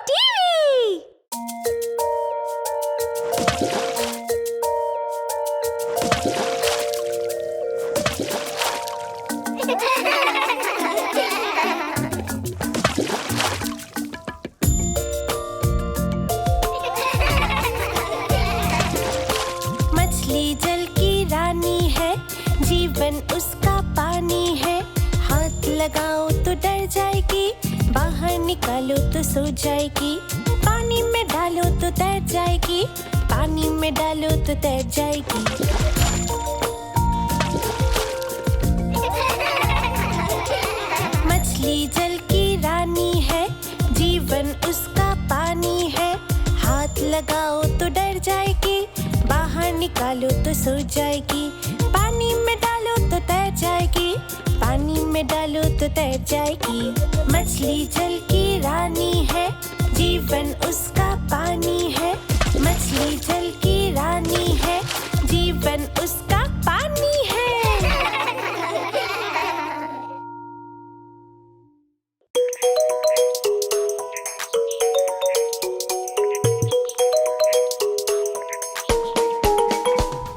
TV. मछली जल की रानी है, जीवन उसका पानी है। हाथ लगाओ तो डर जाएगी, बाहर निकालो तो सो जाएगी। पानी में डालो तो तैर जाएगी, पानी में डालो तो तैर जाएगी। मछली जल की रानी है, जीवन उसका पानी है। हाथ लगाओ तो डर जाएगी, बाहर निकालो तो सो जाएगी। पानी में डालो तो तैर जाएगी, पानी में डालो तो तैर जाएगी। मछली जल की रानी है, जीवन उसका पानी है। मछली जल की रानी है, जीवन उसका पानी है।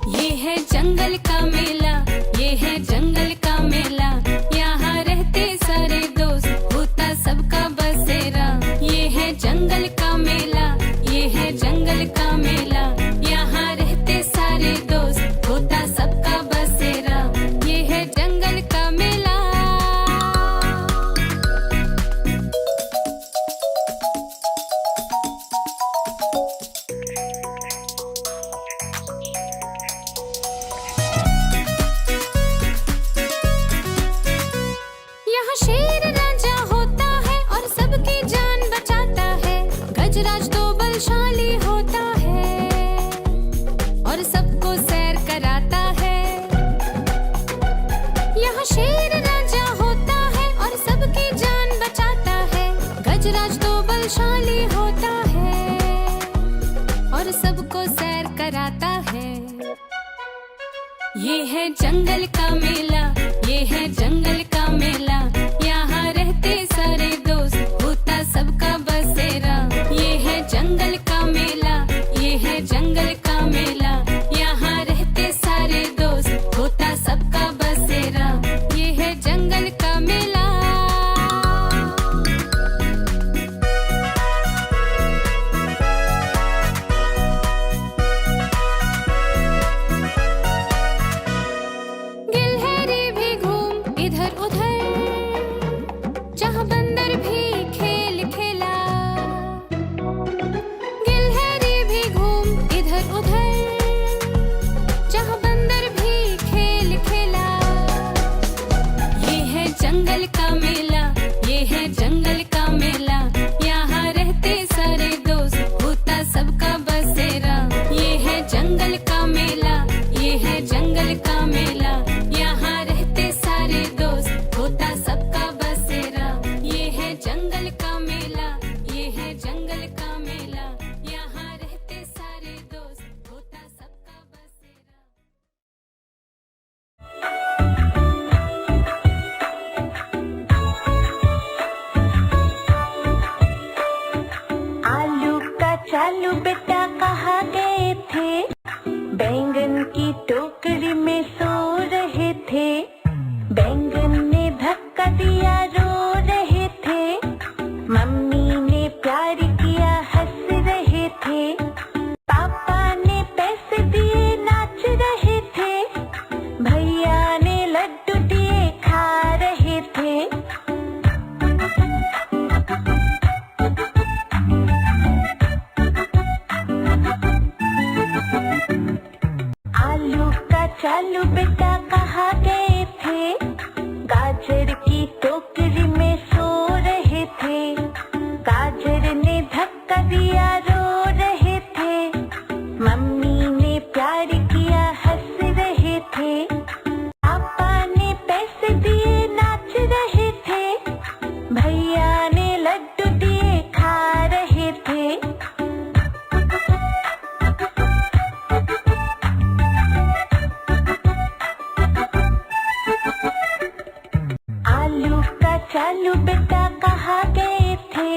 ये है जंगल का मेला, ये है जंगल का मेला। यहाँ रहते सारे दोस्त, होता सबका बसेरा। ये है जंगल का मेला, ये है जंगल का मेला। यहाँ रहते सारे दोस्त, होता सबका बसेरा। ये है जंगल का मेला। यहाँ शेर राजा होता है और सबकी जान बचाता है। गजराज तो बलशाली होता है और सबको सैर कराता है। यहाँ शेर राजा होता है और सबकी जान बचाता है। गजराज तो बलशाली होता है और सबको सैर कराता है। ये है जंगल का मेला, ये है जंगल का मेला। यहाँ रहते सारे दोस्त, होता सबका बसेरा। ये है जंगल का मेला, ये है जंगल का मेला। यहाँ रहते सारे दोस्त, होता सबका बसेरा। ये है जंगल का मेला। गिलहरी भी घूम इधर उधर, जहाँ बंदर भी खेल खेला। गिलहरी भी घूम इधर उधर, जहाँ बंदर भी खेल खेला। ये है जंगल का मेला, ये है जंगल का मेला। यहाँ रहते सारे दोस्त, होता सबका बसेरा। ये है जंगल का मेला, ये है जंगल का मेला। यहाँ रहते सारे दोस्त, होता सबका बसेरा। ये है जंगल का मेला, ये है जंगल का मेला। यहाँ रहते सारे दोस्त, होता सबका बसेरा। आलू का चालू बेटा कहाँ गए थे? बैंगन की टोकरी में सो रहे थे। बैंगन ने धक्का दिया, रो रहे थे। मम्मी ने प्यार किया, हंस रहे थे। पापा ने पैसे दिए, नाच रहे थे। भैया ने लड्डू दिए, खा रहे थे। आलू का चालू बेटा कहाँ गए थे? गाजर की टोकरी में सो रहे थे। गाजर ने धक्का दिया, रो रहे थे। मम्मी ने प्यार किया, हंस रहे थे। पापा ने पैसे दिए, नाच रहे थे। भैया ने लड्डू दिए, खा रहे थे। आलू का चालू बेटा कहाँ गए थे?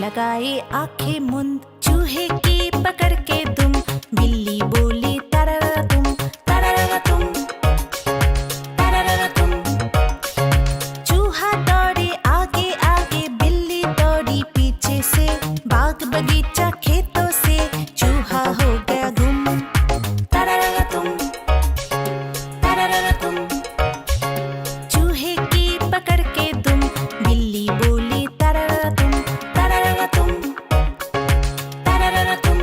लगाए आंखें मुंद, चूहे की पकड़ के दुम, बिल्ली बोली तरररा तुम, तरररा तुम, तरररा तुम। चूहा दौड़े आगे आगे, बिल्ली दौड़ी पीछे से, बाग बगीचा खेतों से, चूहा हो गया गुम, तरररा तुम, तरररा तुम। चूहे की पकड़ के दुम, बिल्ली बोली तरररा तुम, तरररा तुम, तरररा तुम।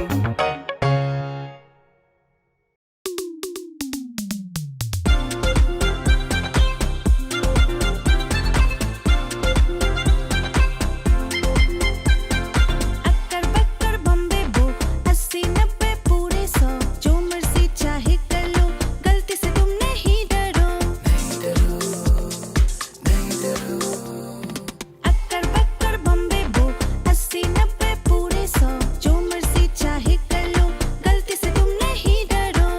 अक्कर बक्कर बम्बे बो, 80 90 पूरे 100, जो मर्जी चाहे कर लो, गलती से तुम नहीं डरो, अक्कर बक्कर बम्बे बो, 80 90 पूरे 100, जो मर्जी चाहे कर लो, गलती से तुम नहीं डरो।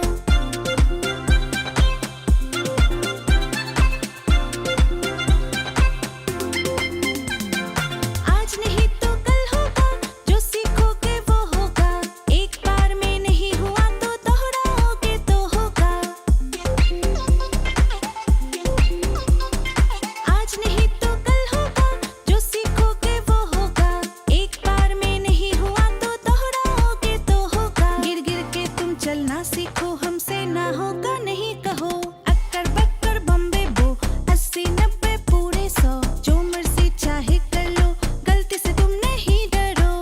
आज नहीं तो कल होगा, जो सीखोगे वो होगा, एक बार में नहीं हुआ तो दोहराओगे तो होगा। आज नहीं तो कल होगा, जो सीखोगे वो होगा, एक बार में नहीं हुआ तो दोहराओगे तो होगा। गिर गिर के तुम चलना सीखो, हमसे ना होगा नहीं कहो, अक्कर बक्कर बम्बे बो, 80 90 पूरे 100, जो मर्जी चाहे कर लो, गलती से तुम नहीं डरो,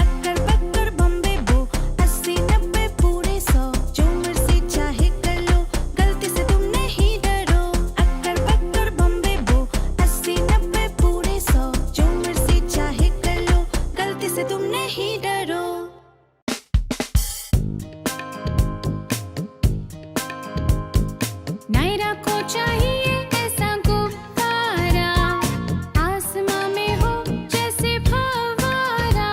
अक्कर बक्कर बम्बे बो, 80 90 पूरे 100, जो मर्जी चाहे कर लो, गलती से तुम नहीं डरो, अक्कर बक्कर बम्बे बो, 80 90 पूरे 100, जो मर्जी चाहे कर लो, गलती से तुम नहीं डरो। नायरा को चाहिए ऐसा गुब्बारा, आसमां में हो जैसे फव्वारा।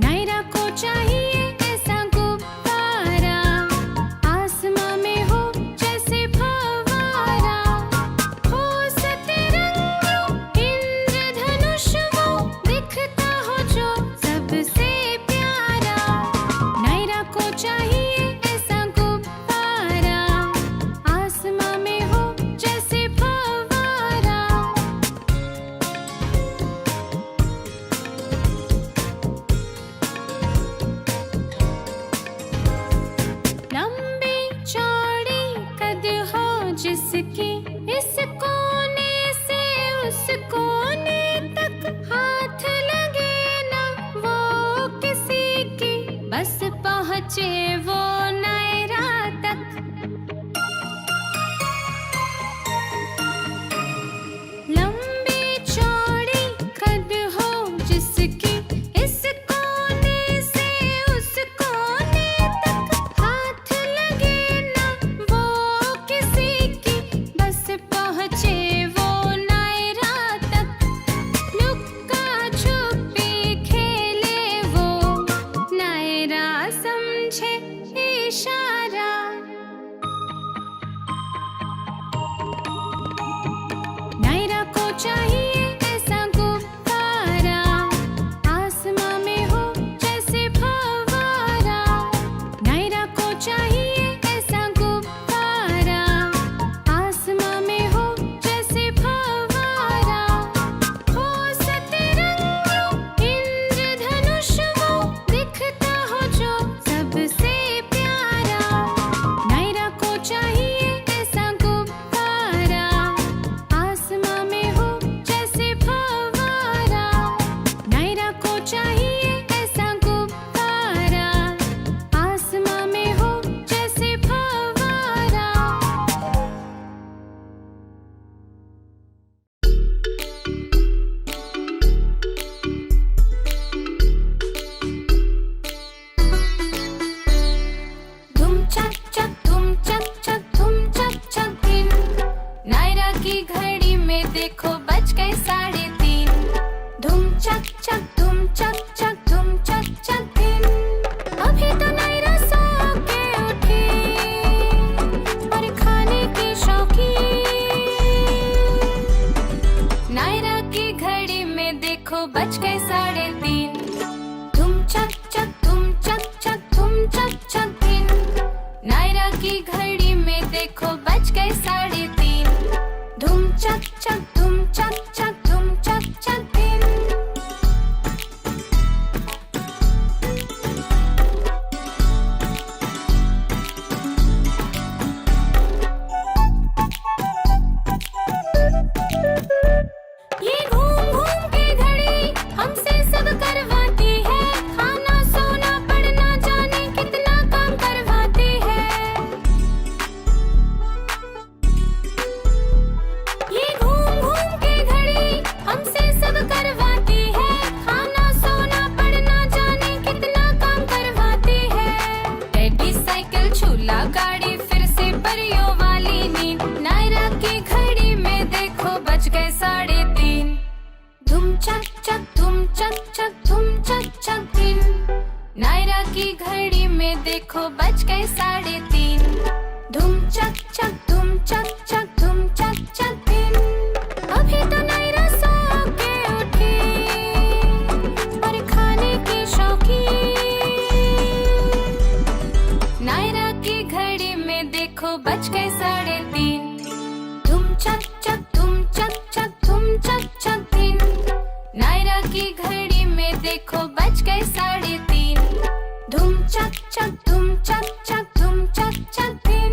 नायरा को चाहिए ऐसा गुब्बारा, आसमां में हो जैसे फव्वारा। हो सतरंगी इंद्रधनुष वो, दिखता हो जो सबसे प्यारा। नायरा को चाहिए ऐसा गुब्बारा, आसमां में हो जैसे फव्वारा। लंबी चौड़ी कद हो जिसकी, इस कोने से उस कोने तक, हाथ लगे ना वो किसी की, बस पहुँचे वो नायरा तक। लंबी चौड़ी कद हो जिसकी, इस कोने से उस कोने तक, हाथ लगे ना वो किसी की, बस पहुँचे वो नायरा तक। लुक्का छुपी खेले वो, नायरा समझे इशारा। नायरा को चाहिए ऐसा गुब्बारा, आसमां में हो जैसे फव्वारा। नायरा को चाहिए ऐसा गुब्बारा, आसमां में हो जैसे फव्वारा। हो सतरंगी इंद्रधनुष वो, दिखता हो जो सबसे प्यारा। नायरा को चाहिए ऐसा गुब्बारा, आसमां में हो जैसे चक धूम चक चक धूम चक चक दिन। ये घूम घूम के घड़ी हमसे सब करवाती है, खाना सोना पढ़ना जाने कितना काम करवाती है। ये घूम घूम के घड़ी हमसे सब करवाती है, खाना सोना पढ़ना जाने कितना काम करवाती है। टेडी साइकिल झूला गाड़ी फिर से परियों वाली नींद, नायरा की घड़ी में देखो बज गए 3:30। धूम चक चक धूम चक चक धूम चक चक दिन। नायरा की घड़ी में देखो बज गए 3:30। धूम चक चक धूम चक चक धूम चक चक दिन। अभी तो नायरा सो के उठी और खाने की शौकीन। नायरा की घड़ी में देखो बज गए 3:30। धूम चक चक धूम चक चक धूम चक चक दिन। नायरा की घड़ी में देखो बज गए 3:30। धूम चक चक धूम चक चक धूम चक चक दिन।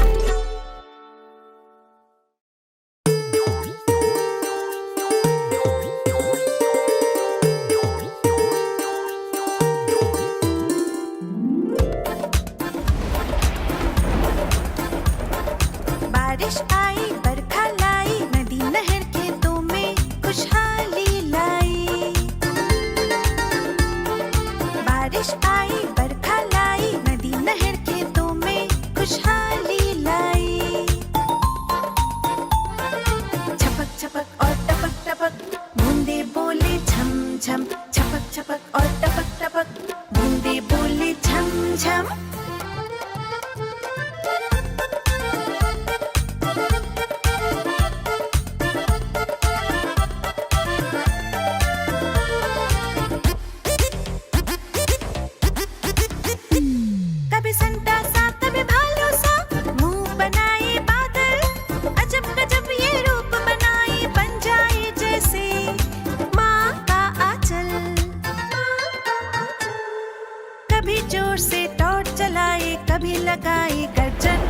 बारिश आई बरखा लाई, नदी नहर खेतों में खुशहाली लाई। बारिश आई बरखा लाई, नदी नहर खेतों में खुशहाली लाई। छपक छपक और टपक टपक बूंदे बोले झम झम, छपक छपक और टपक टपक बूंदे बोले झम झम। कभी संता सा कभी भालू सा, मुंह बनाए बादल, अजब गजब ये रूप बनाए बन जाए जैसे माँ का आंचल। कभी जोर से टॉर्च चलाए कभी लगाए गर्जन,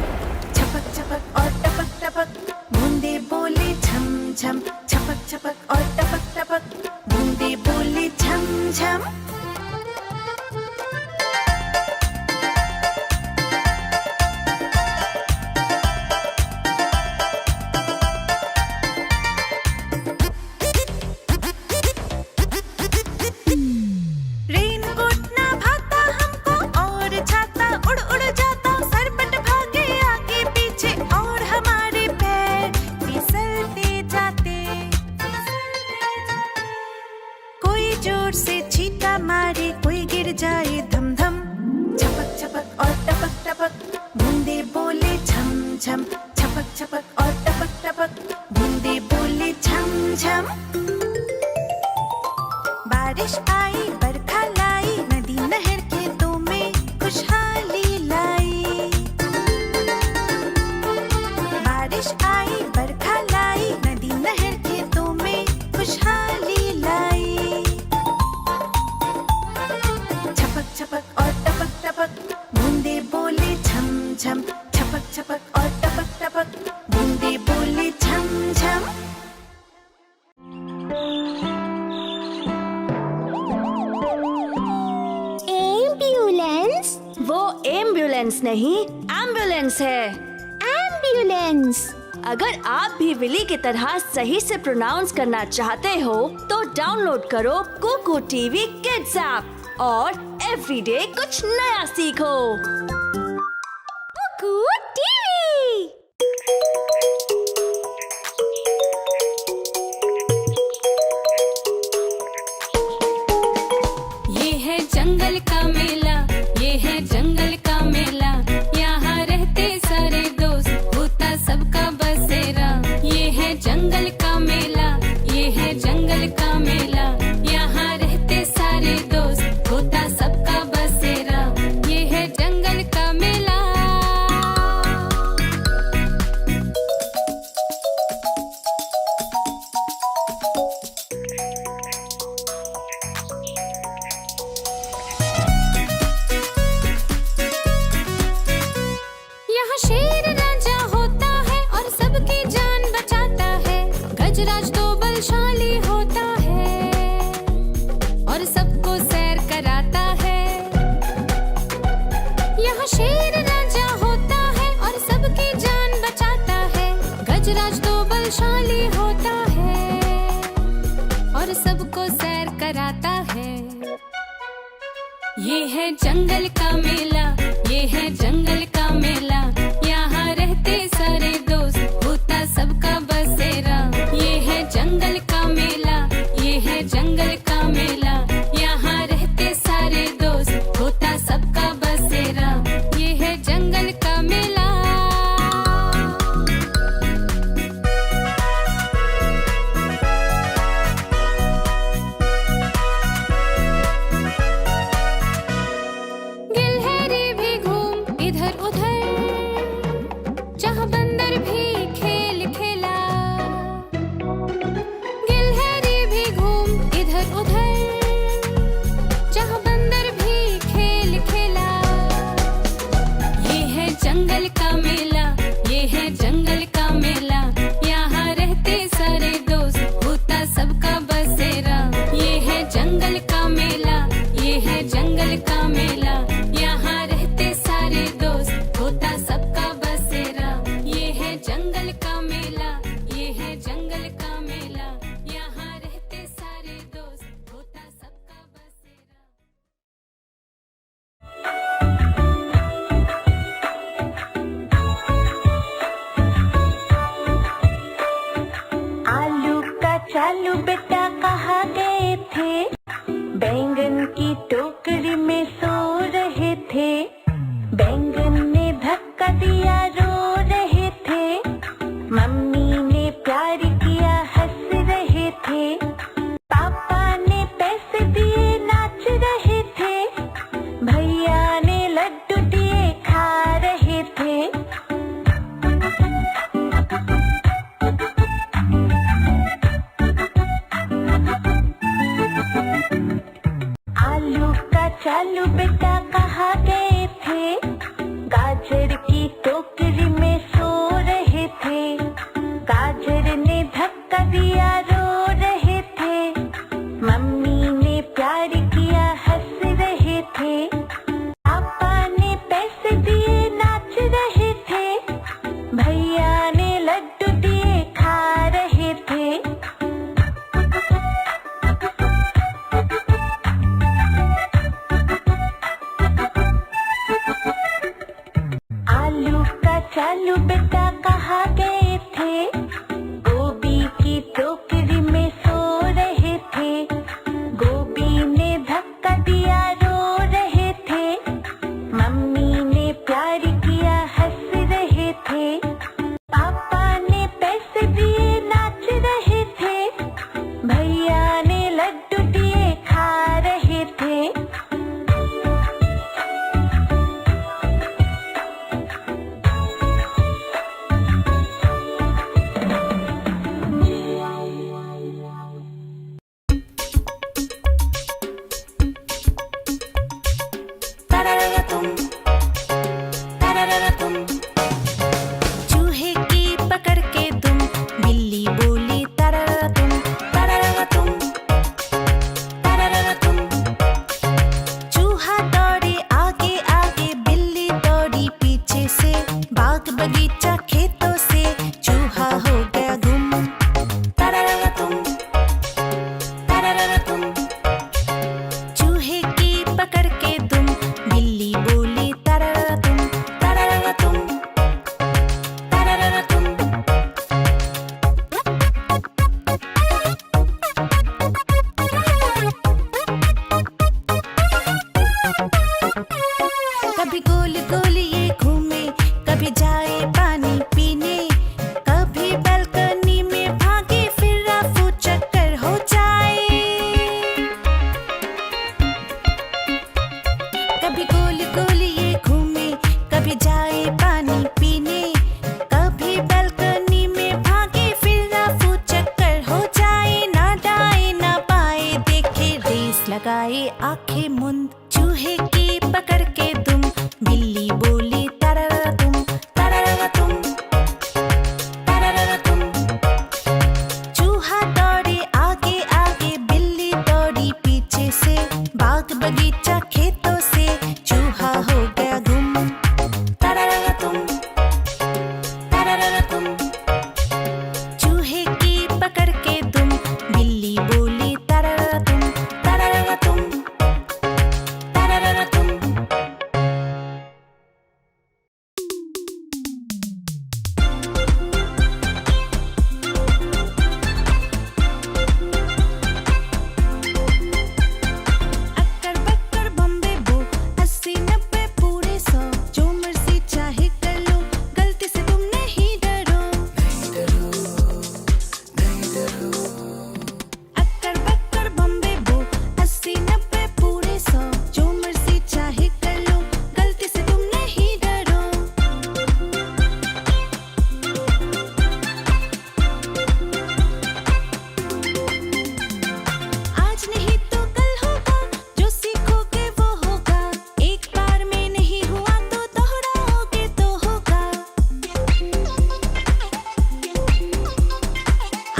छपक छपक और टपक टपक बूंदे बोले झम झम, छपक छपक और टपक टपक बूंदे बोले झम झम। रेनकोट ना भाता हमको और छाता उड़ उड़ जाता, सरपट भागे आगे पीछे और हमारे पैर फिसलते जाते। कोई जोर से छींटा मारे कोई गिर जाए धम धम, छपक छपक और टपक टपक बूंदे बोले झम झम, छपक छपक और टपक टपक बूंदे बोले झम झम। बारिश आई बरखा लाई, नदी नहर खेतों में खुशहाली लाई। बारिश आई बरखा लाई, नदी नहर खेतों में खुशहाली लाई। छपक छपक और टपक टपक बूंदे बोले झम झम, छपक छपक और टपक टपक बूंदे बोले झम झम। एम्बुलेंस? वो एम्बुलेंस नहीं, एम्बुलेंस है। एम्बुलेंस। अगर आप भी विली की तरह सही से प्रोनाउंस करना चाहते हो तो डाउनलोड करो कुकू टीवी किड्स ऐप और एवरीडे कुछ नया सीखो। कुकू टीवी। ये है जंगल का मेला, ये है जंगल का मेला, यहाँ रहते सारे दोस्त, होता सबका बसेरा। ये है जंगल का मेला, ये है जंगल का मेला, यहाँ रहते सारे दोस्त, होता सबका बसेरा। ये है जंगल शेर राजा होता है और सबकी जान बचाता है। गजराज तो बलशाली होता है और सबको सैर कराता है। यहाँ शेर राजा होता है और सबकी जान बचाता है। गजराज तो बलशाली होता है और सबको सैर कराता है। ये है जंगल का मेला, ये है जंगल का मेला। यहाँ रहते सारे दोस्त, होता सबका बसेरा। ये है जंगल का मेला, ये है जंगल का मेला। यहाँ रहते सारे दोस्त, होता सबका बसेरा। ये है जंगल का मेला। गिलहरी भी घूम इधर उधर, जहाँ बंदर भी खेल खेला। गिलहरी भी घूम इधर उधर, जहाँ बंदर भी खेल खेला। ये है जंगल का मेला, ये है जंगल का मेला। यहाँ रहते सारे दोस्त, होता सबका बसेरा। ये है जंगल का मेला, ये है जंगल का मेला। यहाँ रहते सारे दोस्त, होता सबका बसेरा। ये है जंगल का मेला, ये है जंगल का मेला। यहाँ रहते सारे दोस्त, होता सबका बसेरा। आलू का चालू बेटा कहाँ गए थे? बैंगन की टोकरी में सो रहे थे। बैंगन ने धक्का दिया, रो रहे थे। मम्मी ने प्यार किया, हंस रहे थे। पापा ने पैसे दिए, नाच रहे थे। भैया ने लड्डू दिए, खा रहे थे। आलू का चालू बेटा कहाँ गए थे? गाजर की टोकरी में सो रहे थे। गाजर ने धक्का दिया, रो रहे थे। मम्मी ने प्यार किया, हंस रहे थे। पापा ने पैसे दिए, नाच रहे थे। भैया ने लड्डू दिए, खा रहे थे। आलू का चालू बेटा कहाँ गए थे? गोभी की टोकरी में सो रहे थे। गोभी ने धक्का दिया, रो रहे थे। मम्मी ने प्यार किया, हंस रहे थे। पापा ने पैसे दिए, नाच रहे थे। भैया ने लड्डू दिए, खा रहे थे। चूहे की पकड़ के तुम, बिल्ली बोली तररा तुम, तररा तुम, तररा तुम। चूहा दौड़े आगे आगे, बिल्ली दौड़ी पीछे से। बाग बगीचा खेतों से, चूहा हो गया गुम। तररा तुम, तररा तुम। चूहे की पकड़ के तुम, बिल्ली बोली तररा तुम, तररा तुम, तररा तुम। कभी गोल गोल ये घूमे, कभी जाए पानी पीने। कभी बालकनी में भागे, फिर राफू चक्कर हो जाए। कभी गोल गोल ये घूमे, कभी जाए पानी पीने। कभी बालकनी में भागे, फिर राफू चक्कर हो जाए। ना दाएं ना बाएं देखे, रेस लगाए आंखें मुंद। चूहे की पकड़ के तुम, बिल्ली बोली तररा तुम, तररा तररतुम। चूहे की पकड़ के दुम, बिल्ली बोली तररतुम तररतुम तररतुम। अक्कर बक्कर बम्बे बो, 80 90 पूरे 100, जो मर्जी चाहे कर लो, गलती से तुम नहीं डरो। अक्कर बक्कर बम्बे बो, 80 90 पूरे 100, जो मर्जी चाहे कर लो, गलती से तुम नहीं डरो। आज नहीं तो कल होगा, जो सीखोगे वो होगा, एक बार में नहीं हुआ तो दोहराओगे तो होगा।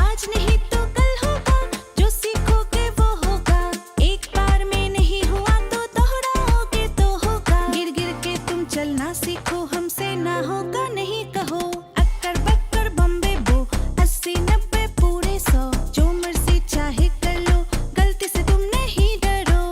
आज नहीं तो कल होगा, जो सीखोगे वो होगा, एक बार में नहीं हुआ तो दोहराओगे तो होगा। गिर गिर के तुम चलना सीखो, हमसे ना होगा नहीं कहो। अक्कर बक्कर बम्बे बो, 80 90 पूरे 100, जो मर्जी चाहे कर लो, गलती से तुम नहीं डरो।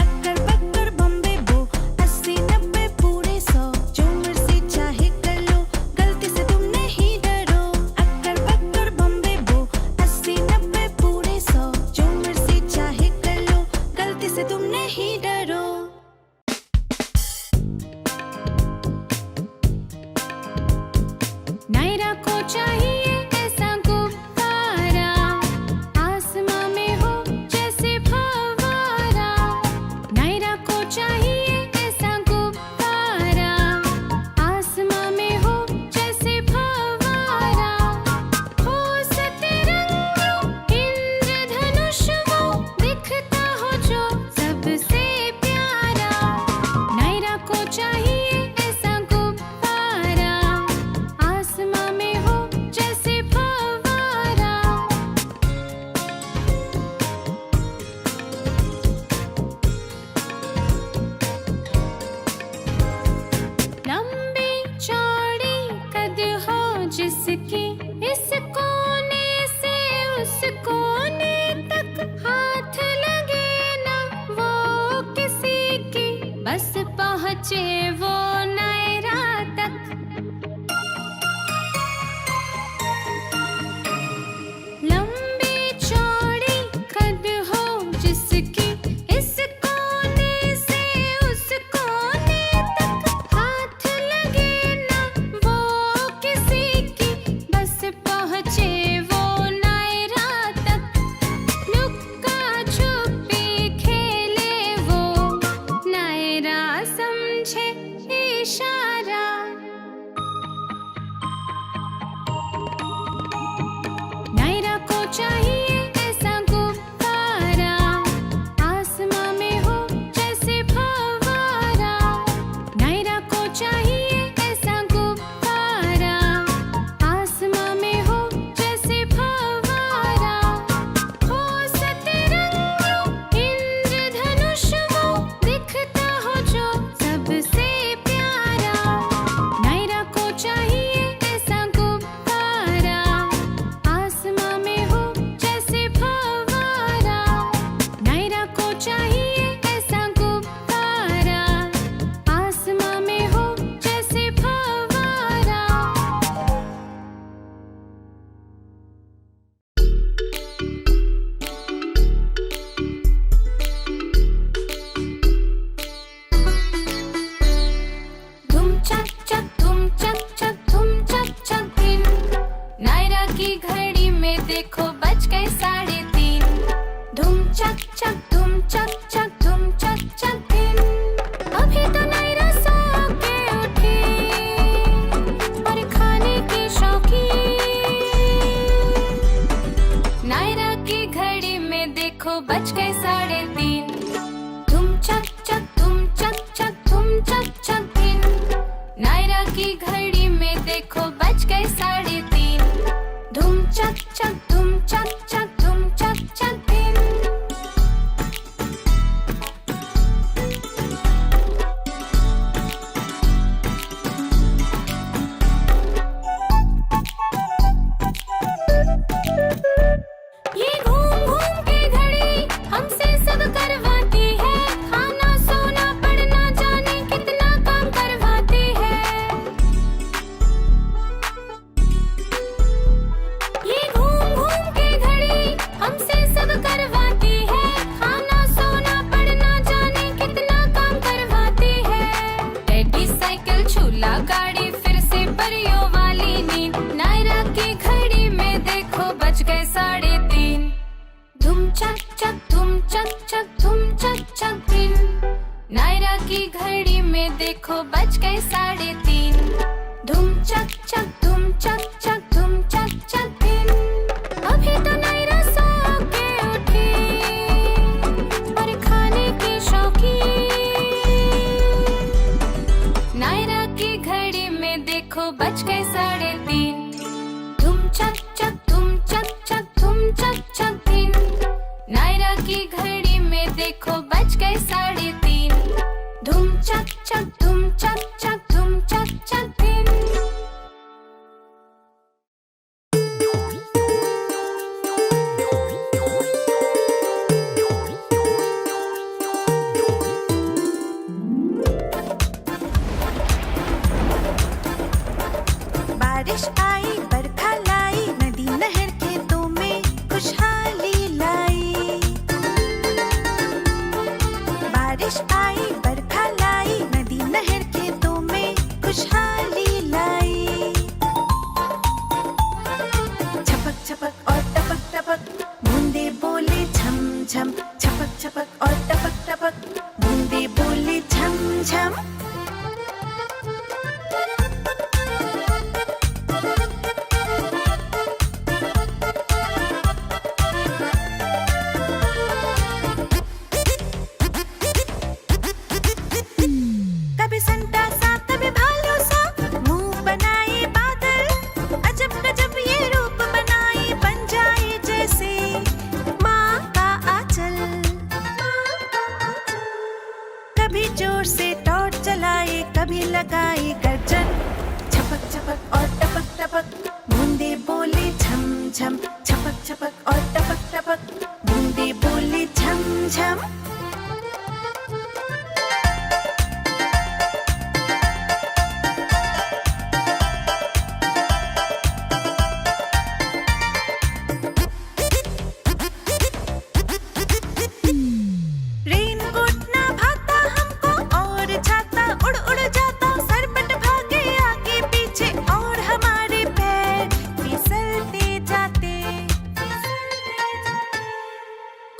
अक्कर बक्कर बम्बे बो, 80 90 पूरे 100, जो मर्जी चाहे कर लो, गलती से तुम नहीं डरो। अक्कर बक्कर बम्बे बो, 80 90 पूरे 100, जो मर्जी चाहे कर लो, गलती से तुम नहीं डरो। नायरा को चाहिए ऐसा गुब्बारा, आसमां में हो जैसे फव्वारा। नायरा को चाहिए ऐसा गुब्बारा, आसमां में हो जैसे फव्वारा। हो सतरंगी इंद्रधनुष वो, दिखता हो जो सबसे प्यारा। नायरा को चाहिए ऐसा गुब्बारा, आसमां में हो जैसे फव्वारा। लंबी चौड़ी कद हो जिसकी, इस कोने से उस कोने तक हाथ लगे ना वो किसी की, बस पहुँचे वो नायरा तक। लंबी चौड़ी कद हो जिसकी, इस कोने से उस कोने तक हाथ लगे ना वो किसी की, बस पहुँचे वो नायरा तक। लुक्का छुपी खेले वो, नायरा समझे इशारा। नायरा को चाहिए ऐसा गुब्बारा, आसमां में हो जैसे फव्वारा। नायरा को चाहिए ऐसा गुब्बारा, आसमां में हो जैसे फव्वारा। हो सतरंगी इंद्रधनुष वो, दिखता हो जो सबसे प्यारा। नायरा को चाहिए ऐसा गुब्बारा, आसमां में हो जैसे चल झूला गाड़ी फिर से परियों वाली नींद। नायरा की घड़ी में देखो बज गए 3:30। धुम चक चक धुम चक चक धुम चक चक दिन। नायरा की घड़ी में देखो बज गए 3:30। धुम चक चक धुम चक चक धुम चक चक दिन। अभी तो नायरा सो के उठी और खाने की शौकीन। नायरा की घड़ी में देखो बज गए 3:30। धुम चक चक धुम चक चक धुम चक चक दिन। नायरा की घड़ी में देखो बज गए 3:30। धुम चक चक धुम चक चक धुम चक चक दिन। बारिश आई बरखा लाई नदी नहर खेतों में खुशहाली लाई। बारिश आई बरखा लाई नदी नहर खेतों में खुशहाली लाई। छपक छपक और टपक टपक बूंदे बोले झम झम। छपक छपक और टपक टपक बूंदे बोले झम झम। कभी संता सा कभी भालू सा मुंह बनाए बादल। अजब गजब ये रूप बनाए बन जाए जैसे माँ का आंचल। कभी जोर से टॉर्च जलाए कभी लगाए गर्जन। छपक छपक और टपक टपक बूंदे बोले झम झम। छपक छपक और टपक टपक बूंदे बोले झम झम। रेनकोट ना भाता हमको और छाता उड़ उड़ जाता। सरपट भागे आगे पीछे और हमारे पैर फिसलते जाते।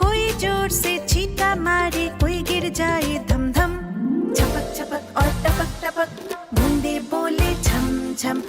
कोई जोर से छींटा मारे कोई गिर जाए धम धम। छपक छपक और टपक टपक बूंदे बोले झम झम।